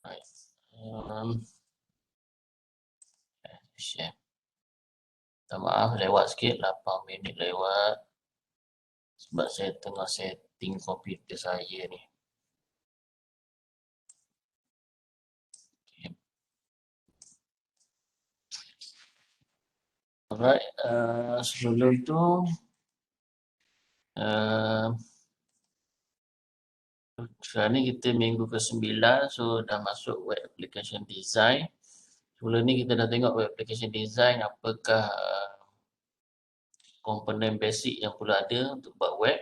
Right. Share. Minta maaf lewat sikit, 8 minit lewat. Sebab saya tengah setting komputer saya ni. Okay. Alright, sebelum tu sekarang ni kita minggu ke-9, so dah masuk web application design. Sebelum ni kita dah tengok web application design, apakah komponen basic yang perlu ada untuk buat web.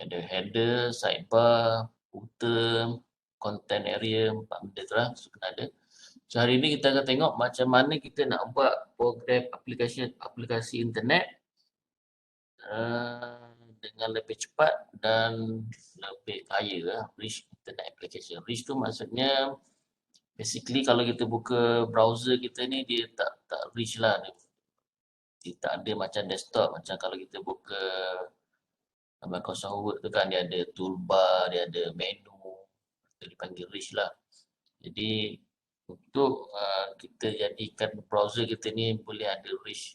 Ada header, sidebar, footer, content area, 4 benda tu lah, so kena ada. So hari ni kita akan tengok macam mana kita nak buat program aplikasi internet dengan lebih cepat dan lebih kaya lah, rich internet application. Rich tu maksudnya basically kalau kita buka browser kita ni dia tak rich lah. Dia tak ada macam desktop, macam kalau kita buka Microsoft Word tu kan dia ada toolbar, dia ada menu, itu dipanggil rich lah. Jadi untuk kita jadikan browser kita ni boleh ada rich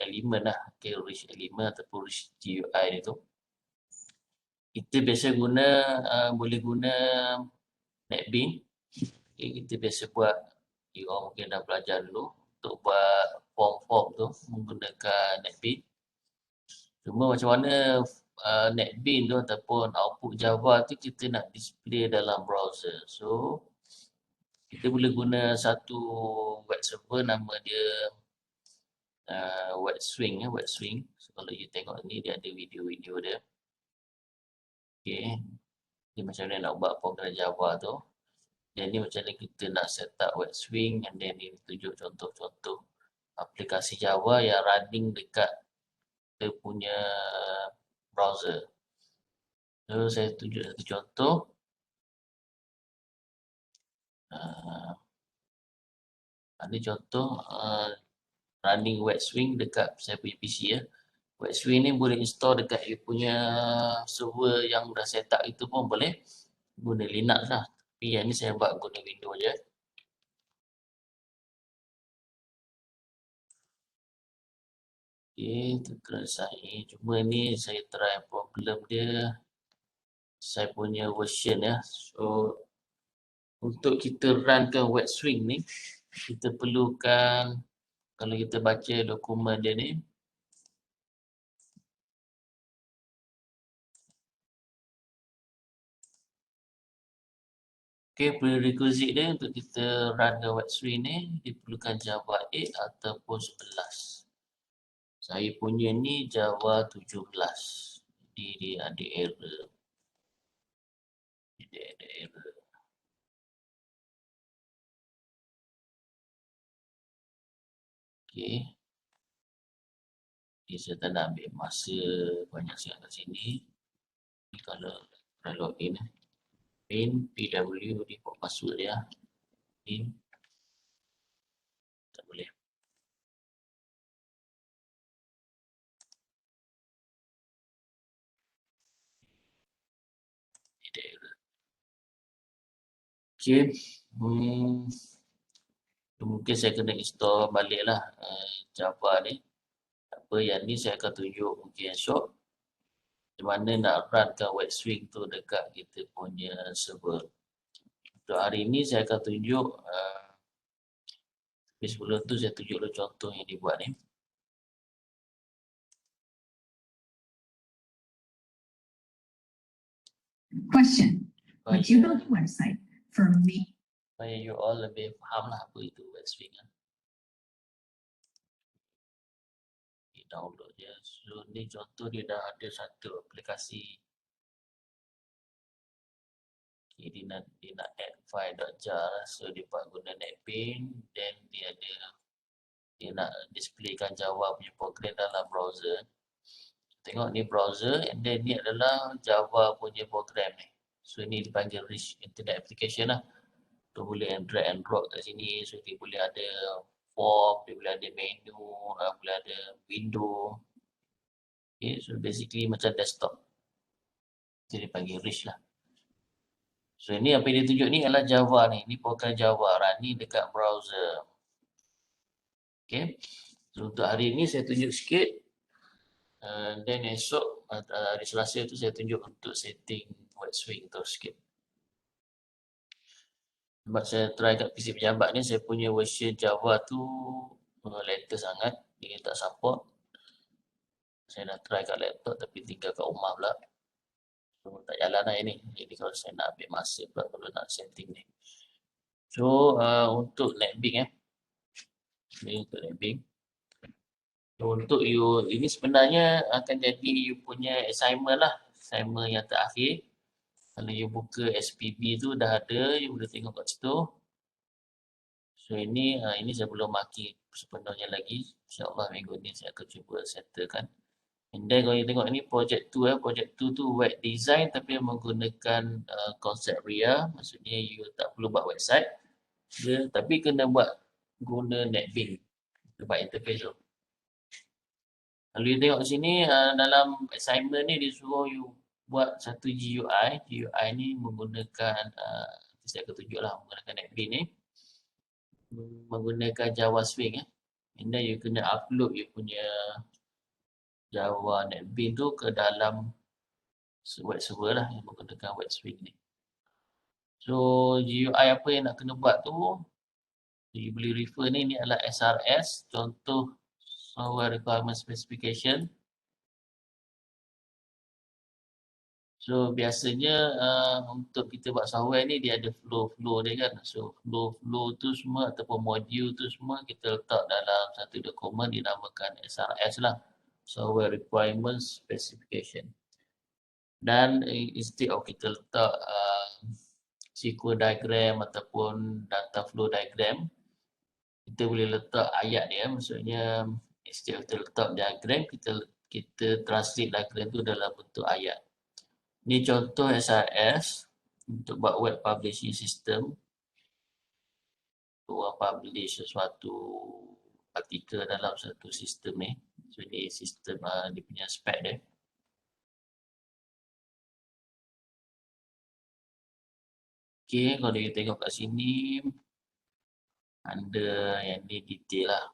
element lah, okay, rich element ataupun rich GUI dia tu. Kita biasa boleh guna NetBeans. Okay, kita biasa buat, orang mungkin dah belajar dulu untuk buat form-form tu menggunakan NetBeans. Cuma macam mana NetBeans tu ataupun output Java tu kita nak display dalam browser. So kita boleh guna satu web server, nama dia web swing. So kalau you tengok ni dia ada video-video dia. Okay. Dia macam mana nak buat program Java tu. Jadi macam mana kita nak set up web swing, and then ni tunjuk contoh-contoh aplikasi Java yang running dekat kita punya browser. So saya tunjuk satu contoh. Ada contoh running web swing dekat saya punya PC ya. Web swing ni boleh install dekat you punya server yang dah set up itu pun boleh. Guna Linux lah. Tapi yang ni saya buat guna Windows je. Okay, terkena sign. Cuma ni saya try problem dia. Saya punya version ya. So untuk kita runkan web swing ni, kita perlukan, kalau kita baca dokumen dia ni, okay, prerequisite dia untuk kita runkan web swing ni, diperlukan Java 8 ataupun 11. Saya punya ni Java 17. Jadi dia ada error. Dia ada error. Okay. Jadi saya tak nak ambil masa banyak sangat kat sini. Kalau login pin pw di password dia. Pin tak boleh. Tidak error. Okay. Mungkin saya kena install balik lah Java ni. Apa yang ni saya akan tunjuk mungkin esok. Macam mana nak runkan web swing tu dekat kita punya server. Untuk hari ni saya akan tunjuk tapi sebelum tu saya tunjuk dulu contoh yang dibuat ni. Question. Would you build a website for me? Supaya you all lebih faham lah apa itu web swing kan. Okay, download je. So ni contoh dia dah ada satu aplikasi. Okay, dia nak add file.jar lah. So dia buat guna NetBeans. Then dia nak displaykan Java punya program dalam browser. Tengok ni browser, and then ni adalah Java punya program ni. So ni dipanggil rich internet application lah. Tu boleh drag and drop kat sini. So dia boleh ada form, dia boleh ada menu, boleh ada window. Okay, so basically macam desktop. Itu dipanggil rich lah. So ini apa yang dia tunjuk ni adalah Java ni. Ini program Java running dekat browser. Okay. So untuk hari ini saya tunjuk sikit. Dan esok hari Selasa tu saya tunjuk untuk setting wet swing tu sikit. Sebab saya try kat PC pejabat ni, saya punya version Java tu latest sangat. Dia tak support. Saya dah try kat laptop tapi tinggal kat rumah pula. So tak jalan lah ini. Jadi kalau saya nak ambil masa pula kalau nak setting ni. So untuk netbing Ini untuk netbing. So, untuk you, ini sebenarnya akan jadi you punya assignment lah. Assignment yang terakhir. Kalau you buka SPB tu dah ada, you boleh tengok kat situ. So ini saya belum maki sepenuhnya lagi. InsyaAllah minggu ni saya akan cuba settlekan. And then kalau you tengok ini project 2 project 2 tu web design tapi menggunakan konsep RIA. Maksudnya you tak perlu buat website. Tapi kena buat guna NetBeans. Buat interface tu. Kalau you tengok sini dalam assignment ni dia suruh you buat satu GUI. GUI ni menggunakan saya akan tunjuk lah menggunakan NetBeans ni. Menggunakan Java Swing And then you kena upload you punya Java NetBeans tu ke dalam web server lah yang menggunakan web swing ni. So GUI apa yang nak kena buat tu you boleh refer ni adalah SRS, contoh Software Requirement Specification. So biasanya untuk kita buat software ni dia ada flow-flow dia kan. So flow-flow tu semua ataupun modul tu semua kita letak dalam satu dokumen dinamakan SRS lah. Software Requirement Specification. Dan instead of kita letak SQL diagram ataupun data flow diagram, kita boleh letak ayat dia. Maksudnya instead of kita letak diagram, kita translate diagram tu dalam bentuk ayat. Ini contoh SRS untuk buat web publishing system. Orang publish sesuatu artikel dalam satu sistem ni. So ini sistem dia punya spek dia. Okay, kalau you tengok kat sini ada yang ni detail lah.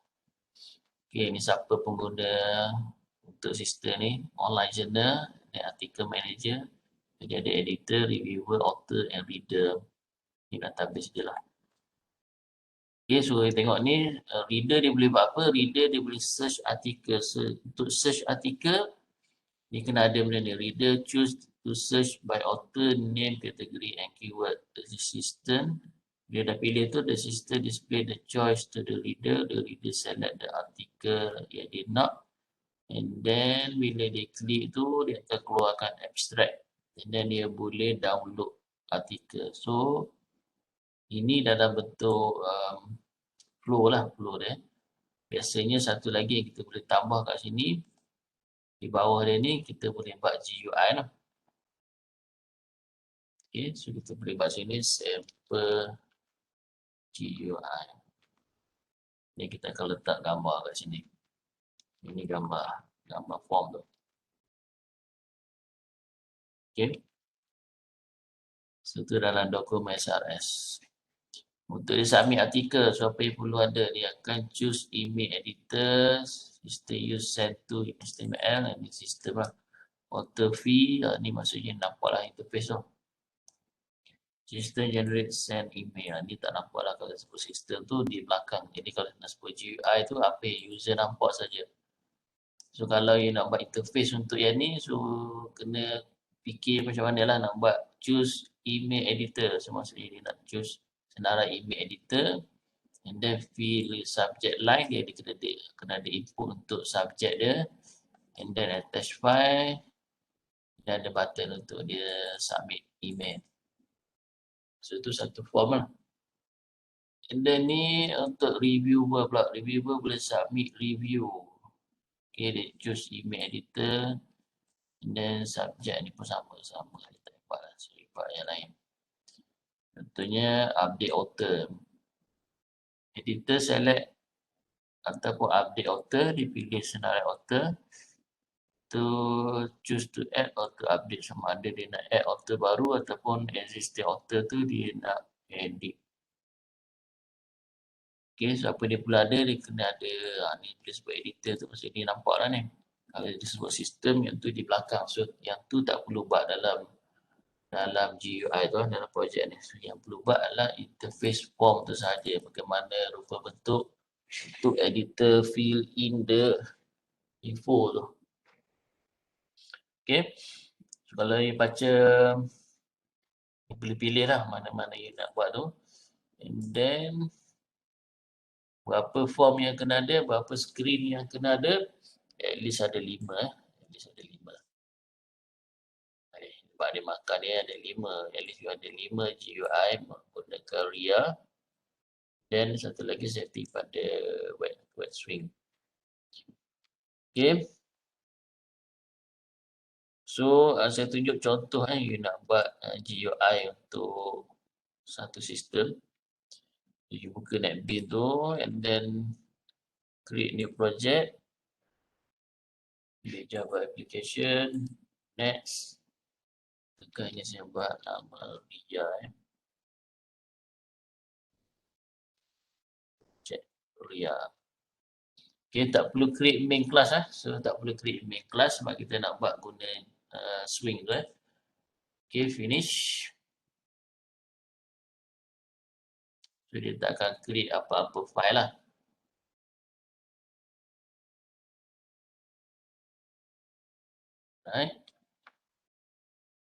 Okay, ni siapa pengguna untuk sistem ni. Online journal, article manager. Jadi ada editor, reviewer, author and reader. Ni database je lah. Okay, so tengok ni, reader dia boleh buat apa? Reader dia boleh search artikel. Untuk search artikel, dia kena ada benda ni. Reader choose to search by author, name, category and keyword. The system, dia dah pilih tu, the system display the choice to the reader select the article yang dia nak. And then bila dia klik tu, dia akan keluarkan abstract. And then dia boleh download artikel. So, ini dalam bentuk flow lah, flow dia. Biasanya satu lagi yang kita boleh tambah kat sini, di bawah dia ni, kita boleh buat GUI lah. Okay, so kita boleh buat sini, sample GUI. Ni kita akan letak gambar kat sini. Ini gambar form tu. Okay. So, itu dalam dokumen SRS. Untuk dia submit artikel, so apa yang perlu ada, dia akan choose image editor, system use send to HTML, ini sistem lah. Author fee, ni maksudnya nampak lah interface tu. System generate send email, ni tak nampak lah kalau sebut sistem tu di belakang. Jadi kalau nak sebut GUI tu, apa yang user nampak saja. So kalau you nak buat interface untuk yang ni, so kena fikir macam mana lah nak buat choose email editor. So maksudnya dia nak choose senarai email editor and then fill subject line dia kena ada input untuk subject dia and then attach file dan ada button untuk dia submit email. So itu satu form lah. And then ni untuk reviewer pula. Reviewer boleh submit review. Okay, dia choose email editor and then subject ni pun sama. Dia tak dapat lah. So, dapat yang lain. Contohnya update author. Editor select ataupun update author, dipilih senarai author. to choose to add or to update, sama ada dia nak add author baru ataupun existing author tu dia nak edit. Okay, so apa dia perlu ada, dia kena ada, ni dia sebut editor tu pasal ni nampak lah ni. Kalau dia sebut sistem, yang tu di belakang. So yang tu tak perlu buat dalam GUI tu, dalam projek ni. So yang perlu buat adalah interface form tu sahaja. Bagaimana rupa bentuk untuk editor fill in the info tu. Okay. So kalau you baca, you pilih-pilih lah mana-mana you nak buat tu. And then, berapa form yang kena ada, berapa screen yang kena ada, at least ada 5. At least ada 5. Sebab dia makan dia ada 5. At least you ada 5 GUI menggunakan RIA. Dan satu lagi setting pada web swing. Okay. So, saya tunjuk contoh you nak buat GUI untuk satu sistem. You buka NetBeans tu and then create new project. Pilih Java application. Next. Tekan ini saya buat nama RIA. Check RIA. Okay, tak perlu create main class So tak perlu create main class sebab kita nak buat guna swing tu Okay, finish. So dia tak akan create apa-apa file lah. Right.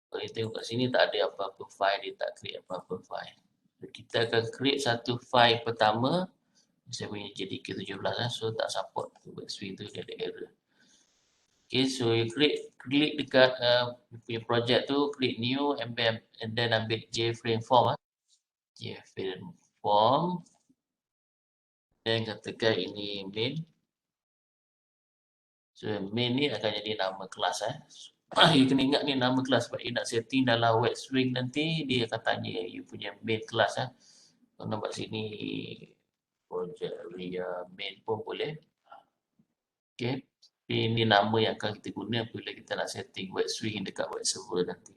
Kalau kita tengok kat sini tak ada apa-apa file, dia tak create apa-apa file. So, kita akan create satu file pertama. Saya punya JDK17 so tak support web swing tu, dia ada error. Okay, so you klik dekat punya project tu, klik new and then ambil JFrame form JFrame form. Dan katakan ini main. So main ni akan jadi nama kelas You kena ingat ni nama kelas sebab you nak setting dalam web swing nanti dia akan tanya you punya main kelas Kalau nampak sini project RIA main pun boleh. Okay. Ini nama yang akan kita guna bila kita nak setting web swing dekat web server nanti.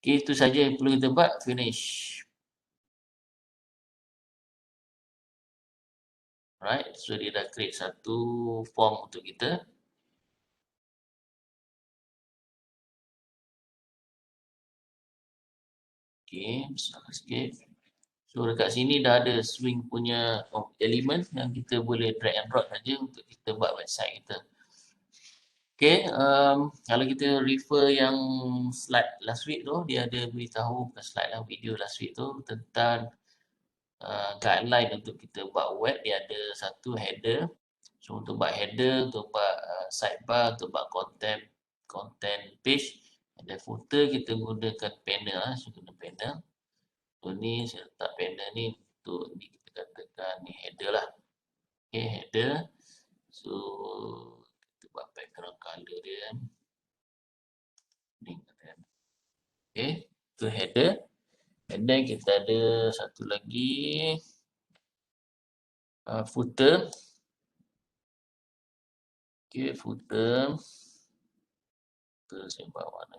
Okay, itu saja yang perlu kita buat. Finish. Right, so dia dah create satu form untuk kita. Okay, besar sikit. So dekat sini dah ada swing punya element yang kita boleh drag and drop saja untuk kita buat website kita. Okay, kalau kita refer yang slide last week tu, dia ada beritahu bukan slide lah, video last week tu tentang guideline untuk kita buat web. Dia ada satu header. So untuk buat header, untuk buat sidebar, untuk buat content page, ada footer kita gunakan panel So guna panel. So ni saya letak panel ni untuk ni kita katakan ni header lah. Okay, header. So kita buat background color dia. Ni okay, tu header. And then kita ada satu lagi footer. Okay, footer. Saya buat warna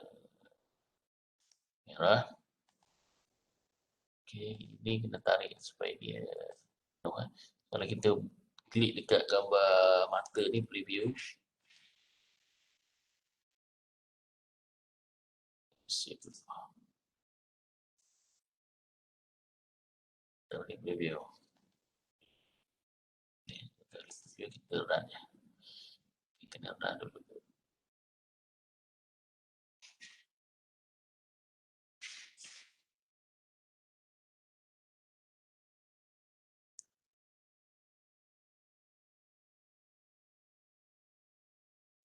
merah. Okay, ini kena tarik supaya dia kalau kita klik dekat gambar mata ni preview. Tarik preview. Kita run Kita kena run dulu.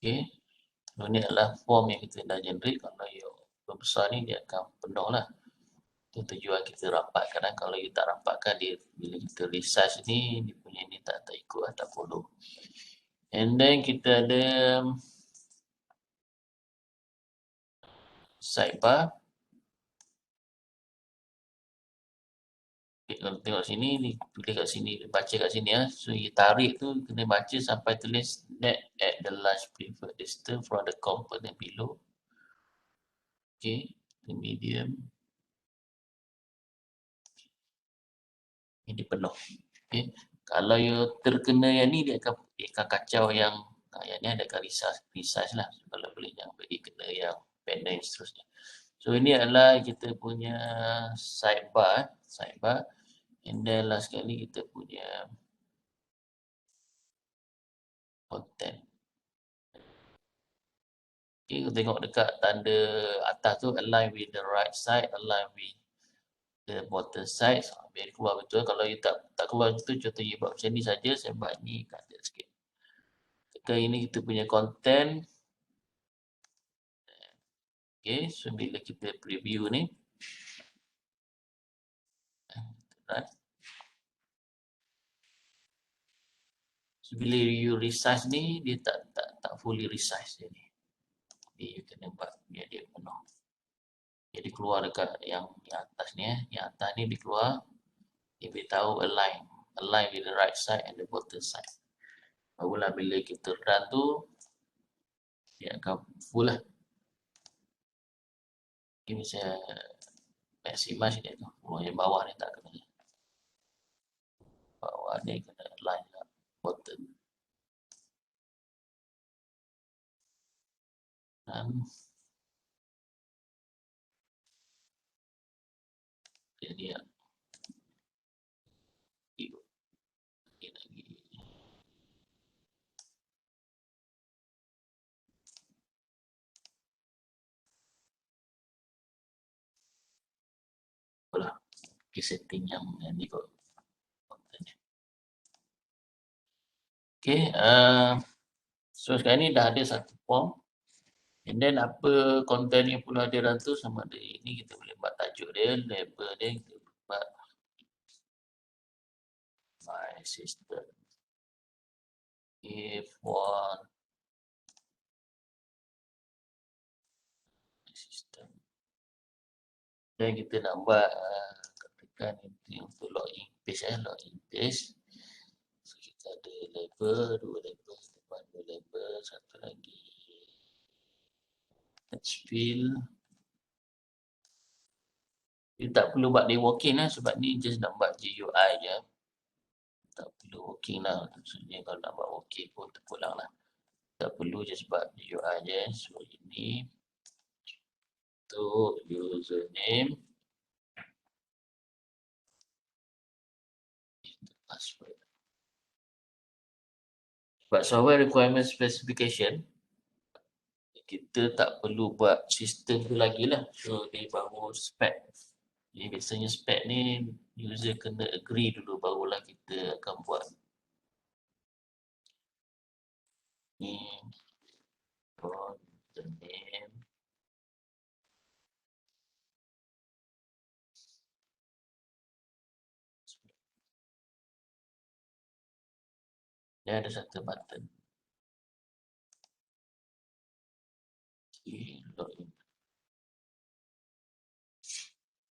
Okay. Ini adalah form yang kita dah generate. Kalau you besar ni dia akan penuh lah. Itu tujuan kita rapatkan. Kalau you tak rapatkan dia, bila kita resize ni, dia punya ni tak ikut tak follow. And then kita ada sidebar. Kalau tengok sini, ni tulis kat sini, baca kat sini ya. So, you tarik tu kena baca sampai tulis net at the large preferred distance from the component below. Okay, the medium. Ini penuh. Okay. Kalau you terkena yang ni, dia akan kacau yang ni ada akan resize lah. Kalau boleh yang bagi kena yang pendek seterusnya. So ini adalah kita punya sidebar. And then last sekali kita punya content. Okay, kita tengok dekat tanda atas tu, align with the right side, align with the bottom side. Biar keluar betul. Kalau you tak keluar betul, contoh you buat macam ni saja, saya buat ni cut sikit. Tekan ini kita punya content. Okay, so bila kita preview ni, right. So bila you resize ni, dia tak fully resize dia ni. Jadi you kena buat biar dia penuh. Jadi keluar dekat yang atas ni yang atas ni dia keluar, dia beritahu align with the right side and the bottom side. Barulah bila kita run tu, dia akan full lah. Ini saya maximize dia tu. Yang bawah ni tak kena. Bawah ni kena align dengan bottom. Dan jadi lagi. Apalah. Okay, setting yang ni kot. Okay, so sekarang ni dah ada satu form. And then apa content yang perlu ada dalam tu sama ada ini kita boleh buat tajuk dia, label dia, kita buat my system. If one system. Dan kita nak buat katakan ini untuk login page login page. So kita ada label, dua label, kita buat dua label, satu lagi text field. Kita tak perlu buat dia working lah sebab ni just nak buat GUI je. Tak perlu working lah. Maksudnya kalau nak buat working pun terpulang lah. Tak perlu just buat GUI je. So ini untuk username, password. Buat software requirement specification, kita tak perlu buat sistem tu lagi lah. So dia baru spec. Jadi biasanya spec ni user kena agree dulu barulah kita akan buat. Ni username. Dia ada satu button. Okay, login.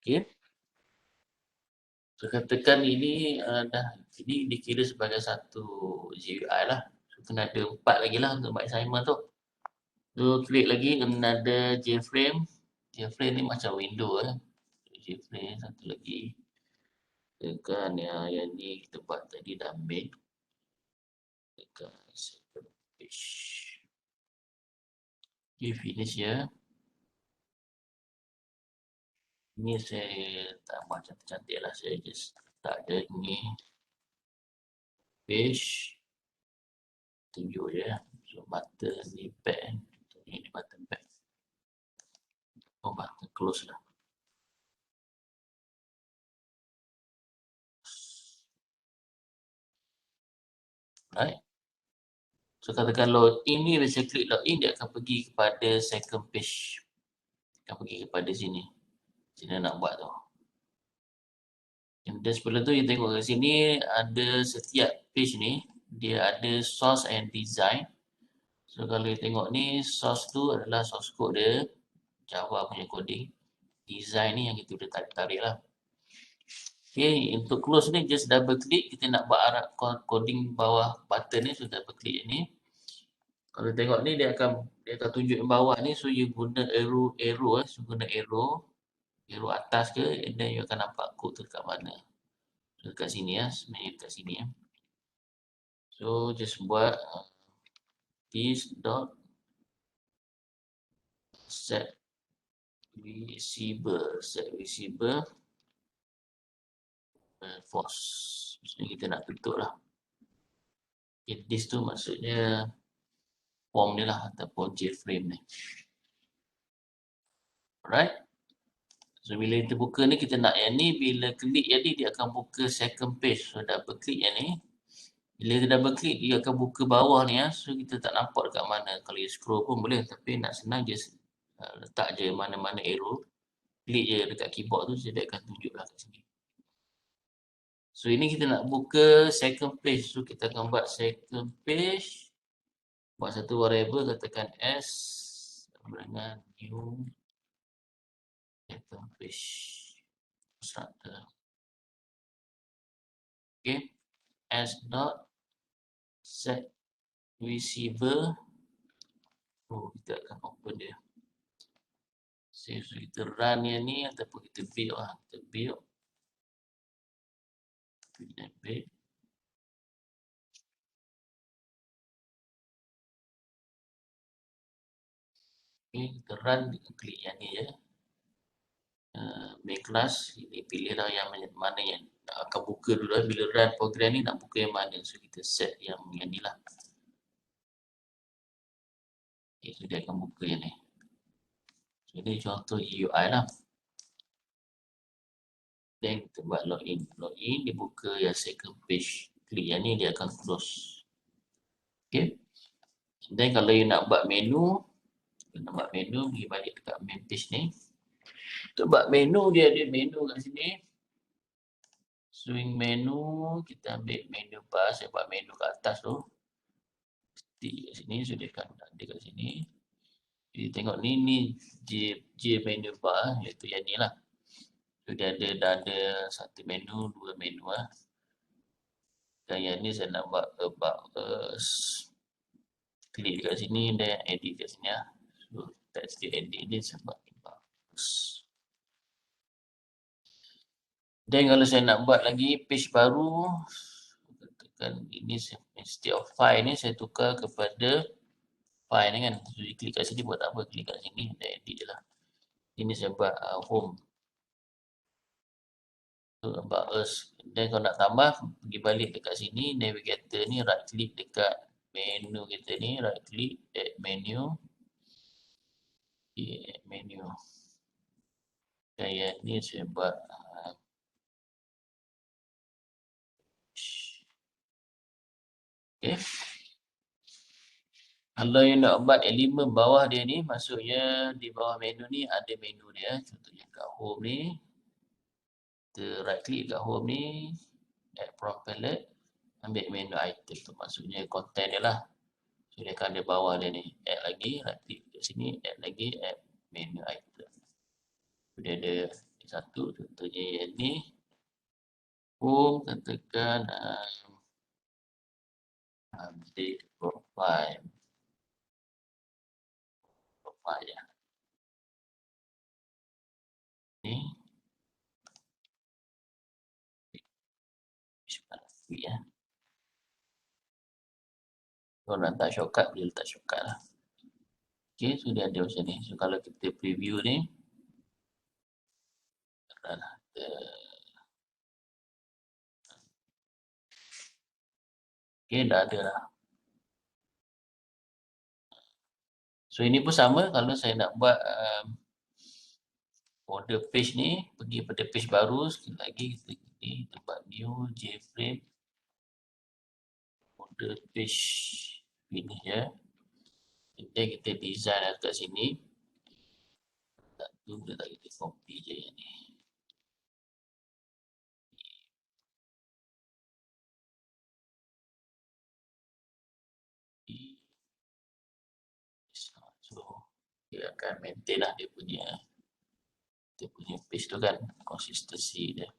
Okay. So katakan ini ini dikira sebagai satu GUI lah. So kena ada 4 lagi lah untuk buat assignment tu. So klik lagi another JFrame. JFrame ni macam window JFrame satu lagi. Tekan yang ni kita buat tadi dah main. Tekan second page. Okay, finish ya. Ini saya tak buat cantik-cantik lah. Saya just tak ada ni page. Tunjuk je. So button ni back. Ini button back. Oh, button close lah. Right. So katakan login ni, bila saya klik login, dia akan pergi kepada second page. Akan pergi kepada sini. Sini nak buat tu. Dan sebelum tu, kita tengok kat sini, ada setiap page ni, dia ada source and design. So kalau kita tengok ni, source tu adalah source code dia, Java punya coding. Design ni yang kita boleh tarik lah. Okay, untuk close ni just double click. Kita nak buat arah coding bawah button ni, so double click ni. Kalau tengok ni dia akan tunjuk yang bawah ni, so you guna arrow so guna arrow atas ke, and then you akan nampak kod tu dekat mana. So, dekat sini sebenarnya dekat sini So just buat this dot set receiver false. Maksudnya kita nak tutup lah. Okay, this tu maksudnya form ni lah ataupun JFrame ni. Alright. So bila kita buka ni, kita nak yang ni, bila klik yang ni dia akan buka second page. So double klik yang ni. Bila kita double klik dia akan buka bawah ni So kita tak nampak dekat mana. Kalau you scroll pun boleh, tapi nak senang just letak je mana-mana arrow. Klik je dekat keyboard tu, so dia akan tunjuklah kat sini. So ini kita nak buka second page. So kita akan buat second page. Buat satu variable, katakan S dengan new second page constructor. Okay. S dot set receiver. Oh, kita akan open dia. So kita run yang ni ataupun kita build Kita build. Okay, kita run, klik yang ni je. Main class, ini pilihlah yang mana yang akan buka dulu lah. Bila run program ni nak buka yang mana. So kita set yang ni lah. Okay, so dia akan buka yang ni. So ini contoh UI lah. Then kita buat login. Login, dia buka yang second page. Klik yang ni, dia akan close. Okay. Then kalau you nak buat menu, pergi balik dekat main page ni. Untuk buat menu, dia ada menu kat sini. Swing menu, kita ambil menu bar. Saya buat menu kat atas tu. Kat sini, so dia akan ada kat sini. Jadi tengok ni J menu bar, iaitu yang ni lah. So dia ada satu menu, dua menu lah. Dan yang ni saya nak buat about us. Klik dekat sini dan edit kat sini lah. So text dia edit ni saya buat about us. Dan kalau saya nak buat lagi page baru, katakan ini instead of file ni saya tukar kepada file ni kan. So klik kat sini buat apa, klik kat sini dan edit je lah. Ini saya buat home. So about us. Dan kalau nak tambah, pergi balik dekat sini, navigator ni right click dekat menu kita ni, right click add menu. Add menu. Kayak ni saya buat okay. Kalau you nak buat elemen bawah dia ni, maksudnya di bawah menu ni ada menu dia. Contohnya kat home ni. Kita right click kat home ni. Add from palette. Ambil menu item tu. Maksudnya content dia lah. So dia akan ada bawah dia ni. Add lagi. Right click kat sini. Add lagi. Add menu item. So dia ada satu. Contohnya yang ni. Home. Katakan update profile. Ya. Ni. Ya. Kalau nak letak shortcut, boleh letak shortcut lah. Okay, so dia ada macam ni. So kalau kita preview ni. Okay, dah ada lah. So ini pun sama kalau saya nak buat order page ni, pergi pada page baru sekali lagi kita buat new JFrame order page ini ya. Jadi kita design kat sini. Tak tu kita copy je yang ni. So dia akan maintain lah dia punya page tu kan, konsistensi dia.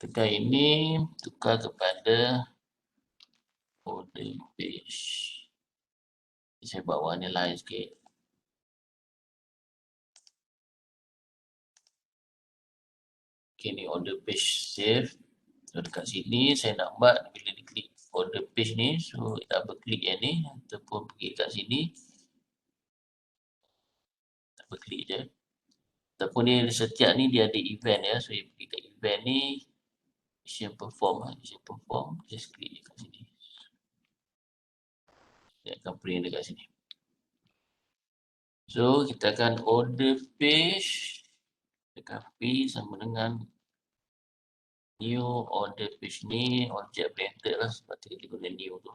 Tekan ini, tukar kepada order page. Saya buat warna lain sikit. Okay, ni order page save. So, dekat sini saya nak buat bila diklik order page ni, so double klik yang ni ataupun pergi kat sini. Double klik je. Ataupun ni setiap ni dia ada event ya. So, you pergi kat event ni, Mission perform, just klik je kat sini. Dia akan print dekat sini. So, kita akan order page. Tekan P sama dengan new order page ni, objek oriented lah. Sebab tu kita guna new tu.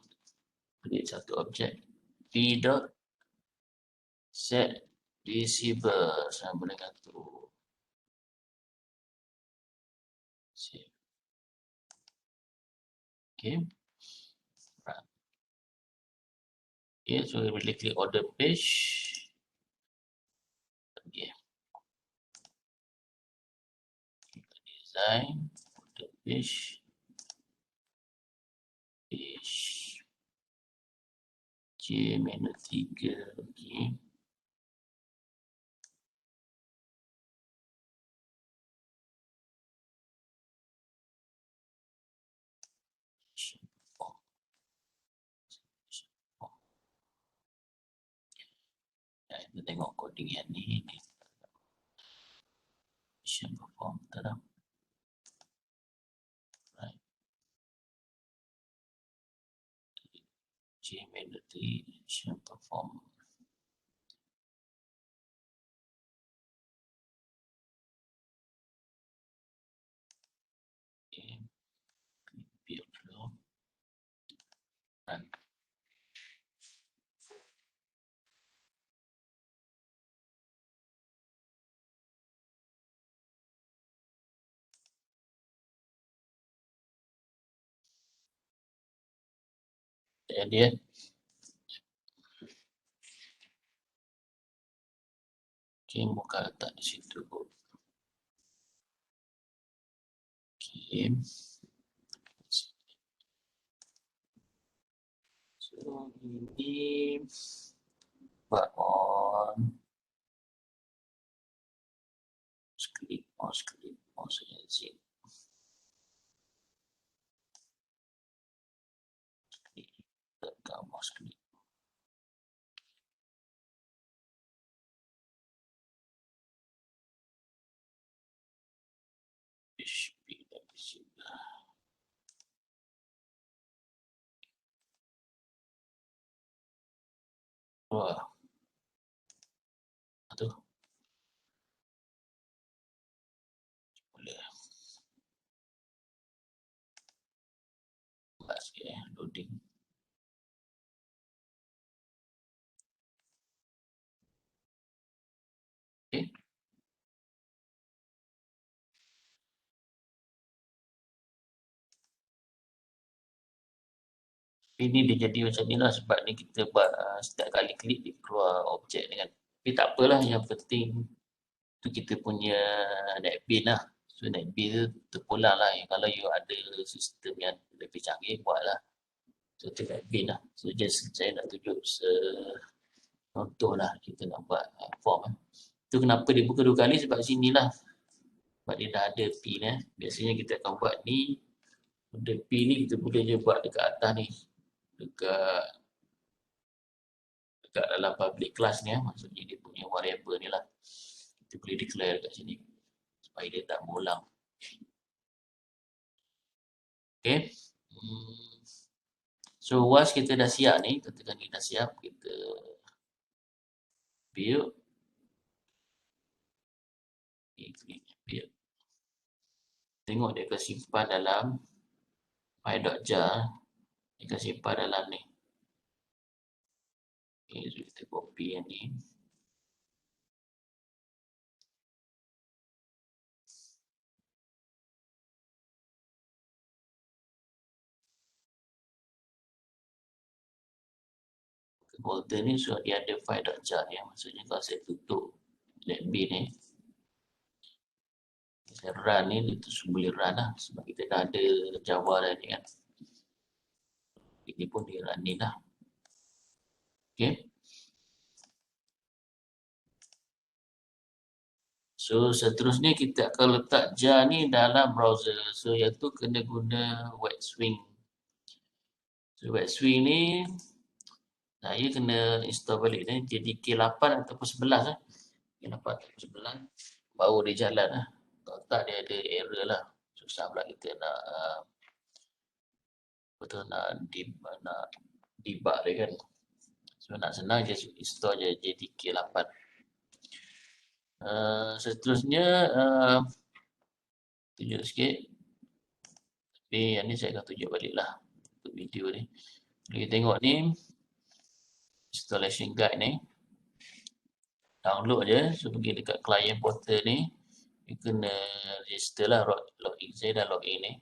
Create satu objek. P dot set visible sama dengan tu. Save. Okay. Right. Okay, so bila klik order page. Okay. Design, order page. Page. J menu 3. Okay. Kita tengok coding yang ni. Mission perform, tak ada. Right. Gmail.com, mission perform. Okay. Build flow. Run. Dia okay, buka letak di situ. Okay. So ini buat on mouse exit. Tekan mouse click. PHP dari sini. Wah. Aduh. Boleh. Buat sikit loading. Okay. Ini dia jadi macam ni lah sebab ni kita buat setiap kali klik dia keluar objek ni kan. Tapi tak apalah, yang penting tu kita punya netbin lah. So netbin tu terpulang lah. Kalau you ada sistem yang lebih canggih, buat lah. So tu netbin lah. So just saya nak tunjuk contoh lah kita nak buat form. Tu kenapa dia buka 2 kali, sebab sini lah. Sebab dia dah ada pin. Biasanya kita akan buat ni. Benda pin ni kita boleh je buat dekat atas ni. Dekat dalam public class ni. Maksudnya dia punya variable ni lah. Kita boleh declare dekat sini. Supaya dia tak berulang. Okay. So once kita dah siap ni, katakan kita dah siap, kita build. Klik build. Tengok dia akan simpan dalam my.jar. Dia akan simpan dalam ni. Okay, so kita copy yang ni. Folder ni so dia ada file.jar ya. Maksudnya kalau saya tutup netbin ni, Saya run ni dia tu boleh run lah sebab kita dah ada Java dah ni kan. Ini pun dia run ni lah. Okay. So seterusnya kita akan letak jar ni dalam browser. So yang tu kena guna web swing. So web swing ni saya kena install balik ni jadi K8 ataupun 11 lah. K8 ataupun 11 baru dia jalan lah. Kalau tak dia ada error lah. Susah pula kita nak betul nak debug dia kan. So nak senang je install je JDK8. Seterusnya tunjuk sikit. Tapi yang ni saya akan tunjuk balik lah untuk video ni. Kita tengok ni installation guide ni. Download je. So pergi dekat client portal ni. You kena register lah login. Saya dah login ni.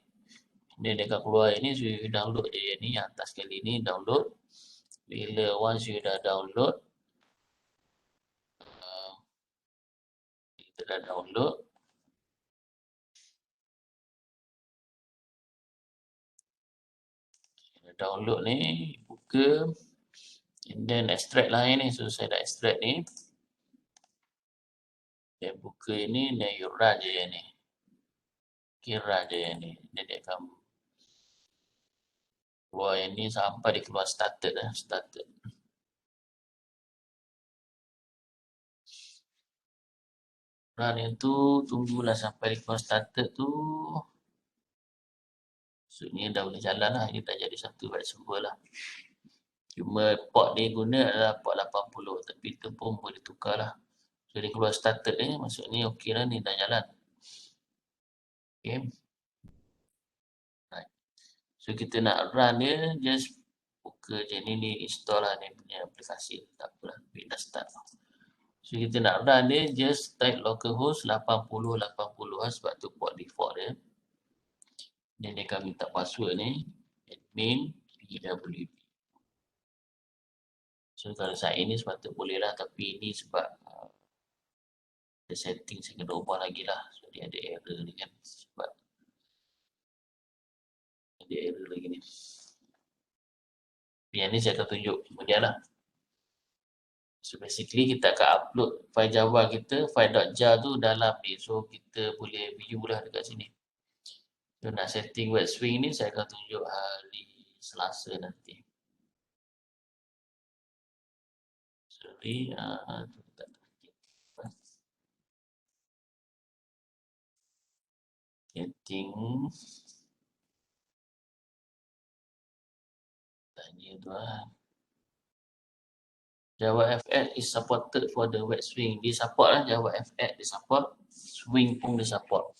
Dia akan keluar ini. So you download je yang ni. Yang atas kali ni download. Bila once you dah download. Kita dah download. Download ni. Buka. And then extract lah ini. So saya dah extract ni. Dia buka ini. Dan you run je yang ni. Kira je yang ni. Dia akan keluar yang ni sampai dia keluar started lah. Started. Run yang tu tunggulah sampai dia keluar started tu. Maksudnya dah boleh jalan lah. Dia dah jadi satu web server lah. Cuma port dia guna adalah port 80. Tapi tu pun boleh tukar lah. So dia keluar started ni. Maksudnya okey lah ni dah jalan. Okay. Right. So kita nak run dia. Just buka je ni install lah ni punya aplikasi. Tak apalah. Dia dah start. So kita nak run dia. Just type localhost 8080 lah. Sebab tu port default dia. Dia akan minta password ni. Admin PWD. So kalau saya ini sepatutnya boleh lah. Tapi ini sebab ada setting saya kena ubah lagi lah. So dia ada error ni kan. Sebab ada error lagi ni. Yang ni saya akan tunjuk kemudian lah. So basically kita akan upload file Java kita. File.jar tu dalam ni. So kita boleh view lah dekat sini. So nak setting web swing ni saya akan tunjuk hari Selasa nanti. Sorry. Setting. Tanya tu lah. Java FX is supported for the web swing. Dia support lah Java FX. Dia support. Swing pun dia support.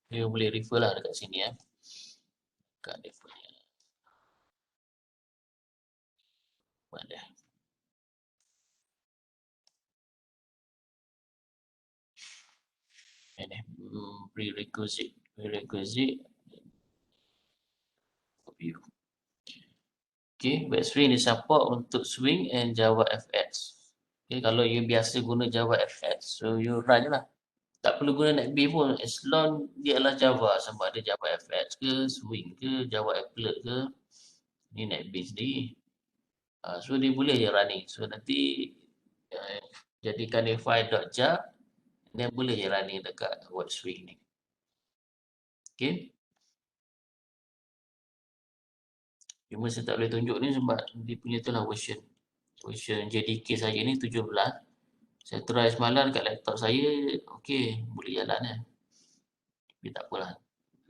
Dia boleh refer lah dekat sini ya. Dekat dia punya. Mana? Ini prerequisite. View. Okay, web swing dia support untuk swing and Java FX. Okay, kalau you biasa guna Java FX, so you run je lah. Tak perlu guna NetBeans pun, as long dia adalah Java, sama ada Java FX ke, swing ke, Java Applet ke, ni NetBeans sendiri. So dia boleh je running. So nanti jadikan dia file.jar, dia boleh je running dekat web swing ni. Okay. Cuma saya tak boleh tunjuk ni sebab dia punya tu lah version JDK saya ni 17. Saya try semalam dekat laptop saya, okey, boleh jalan kan. Tapi tak apalah.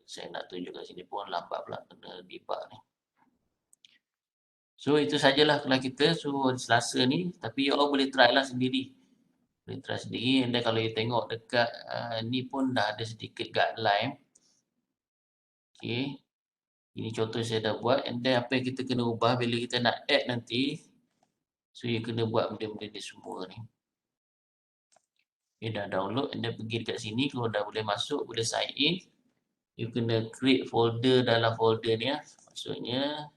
Saya nak tunjuk kat sini pun lambat pula kena debug ni. So itu sajalah kelas kita. So Selasa ni, tapi you all boleh try lah sendiri. Boleh try sendiri. Dan kalau you tengok dekat ni pun dah ada sedikit guideline. Okay. Ini contoh saya dah buat. And then apa yang kita kena ubah bila kita nak add nanti. So you kena buat benda-benda ni semua ni. Okay, dah download. And then pergi dekat sini. Kalau dah boleh masuk, boleh sign in. You kena create folder dalam folder ni lah. Maksudnya.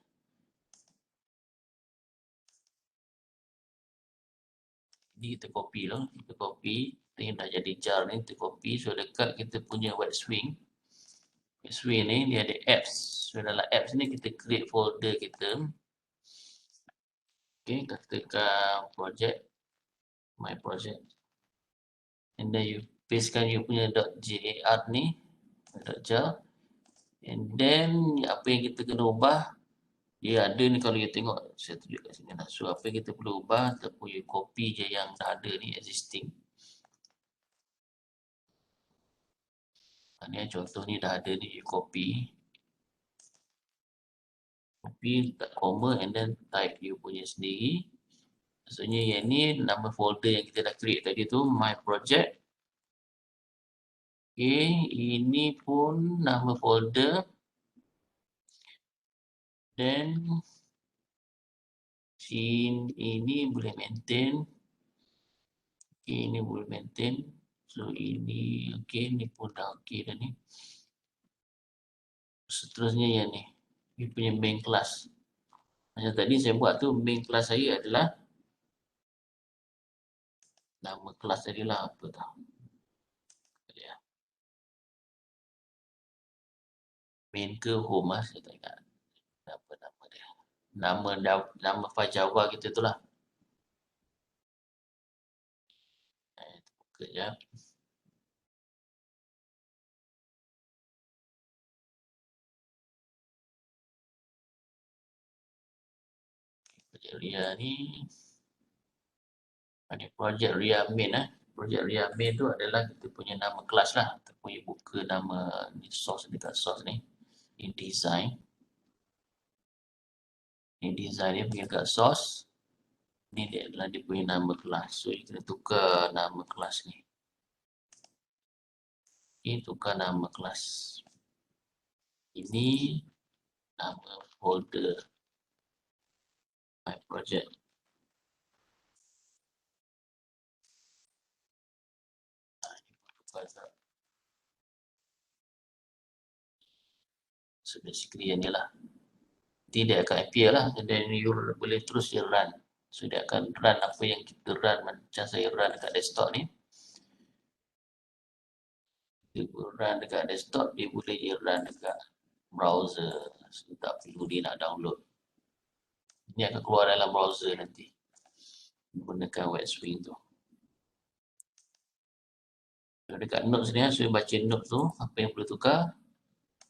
Ni kita copy lah. Kita copy. Ini dah jadi jar ni, kita copy. So dekat kita punya wet swing. Wet swing ni dia ada apps. So dalam apps ni kita create folder kita. Okay, kita tekan project, my project. And then you pastekan you punya .jar ni, .jar. And then apa yang kita kena ubah, dia ada ni kalau you tengok, saya tunjuk kat sini lah. So apa yang kita perlu ubah, ataupun you copy je yang dah ada ni, existing. Ni contoh ni dah ada ni, you copy. Copy, letak comma and then type you punya sendiri. Maksudnya yang ni nama folder yang kita dah create tadi tu, my project. Okay, ini pun nama folder. Then scene ini boleh maintain. Okay, ini boleh maintain. So ini okay, ni pun dah okay dah ni. Seterusnya yang ni, dia punya main class. Macam tadi saya buat tu, main class saya adalah nama kelas tadi lah, apa tau. Main ke home lah, saya tak ingat. Apa nama dia. Nama file Java kita tu lah. Kejap. Projek Ria ni. Ada projek Ria main lah. Projek Ria main tu adalah kita punya nama kelas lah. Kita punya buka nama ni source dekat source ni. Ini design. Ini design dia punya kat source. Ni dia adalah dia punya nama kelas. So kita tukar nama kelas ni. Ini tukar nama kelas. Ini nama folder my project. So basically yang ni lah. Nanti dia akan appear lah. Dan you boleh terus dia run. So dia akan run apa yang kita run. Macam saya run dekat desktop ni. Dia run dekat desktop. Dia boleh dia run dekat browser. So tak perlu dia nak download. Ini akan keluar dalam browser nanti. Gunakan wet swing tu. Dekat notes ni, saya baca notes tu. Apa yang perlu tukar.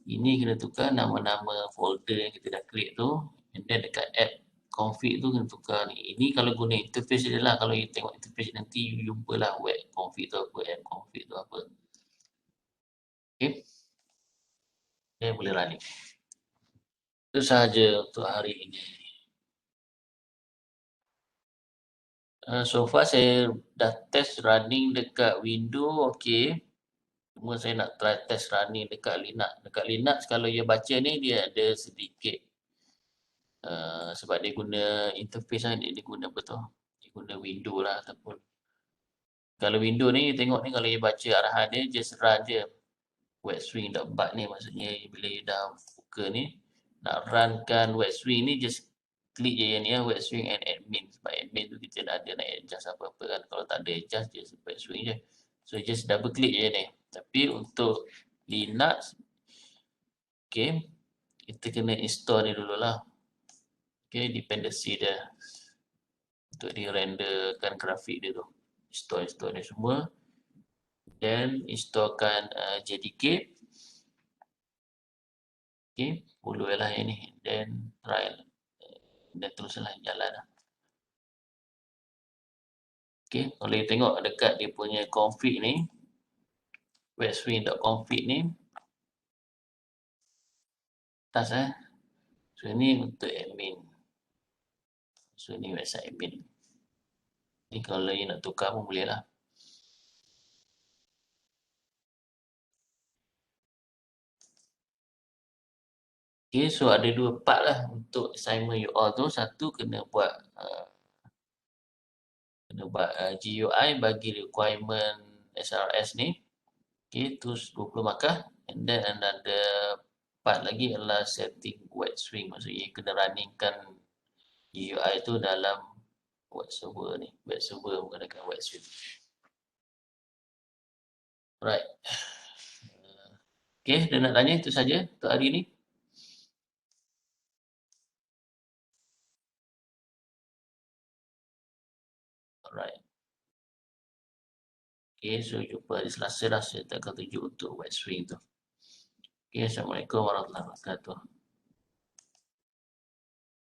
Ini kena tukar nama-nama folder yang kita dah create tu. And then dekat app config tu kena tukar ni. Ini kalau guna interface je lah. Kalau you tengok interface nanti you jumpa lah web config tu apa, app config tu apa. Okay. Okay, boleh running. Itu sahaja untuk hari ini. So far saya dah test running dekat Windows, okay. Cuma saya nak try test running dekat Linux. Dekat Linux kalau you baca ni dia ada sedikit sebab dia guna interface lah, dia guna apa tu? Dia guna window lah ataupun kalau window ni you tengok ni kalau you baca arahan dia just run je wet swing.bat ni, maksudnya bila you dah buka ni nak runkan wet swing ni just klik je yang ni wet swing and admin. Sebab admin tu kita dah ada nak adjust apa-apa kan. Kalau tak ada adjust just wet swing je. So just double klik je ni. Tapi untuk Linux okay, kita kena install ni dululah. Okay, dependency dia untuk di renderkan grafik dia tu. Install ni semua. Dan installkan JDK. Okay, follow lah yang ni. Then trial. Dan teruslah jalan lah. Okay, kalau you tengok dekat dia punya config ni. Wetswing.config ni. Atas So ni untuk admin. So ni website admin. Ni kalau you nak tukar pun boleh lah. Okay, so ada dua part lah untuk assignment you all tu. Satu kena buat GUI bagi requirement SRS ni. Okay, tu 20 markah. And then another part lagi adalah setting wet swing. Maksudnya kena runningkan GUI tu dalam web server ni. Web server menggunakan wet swing. Alright. Okay, dan nak tanya itu saja untuk hari ini. Alright. Okay, so jumpa hari Selasa lah. Saya tak akan tunjuk untuk wet swing tu. Okay, Assalamualaikum warahmatullahi wabarakatuh.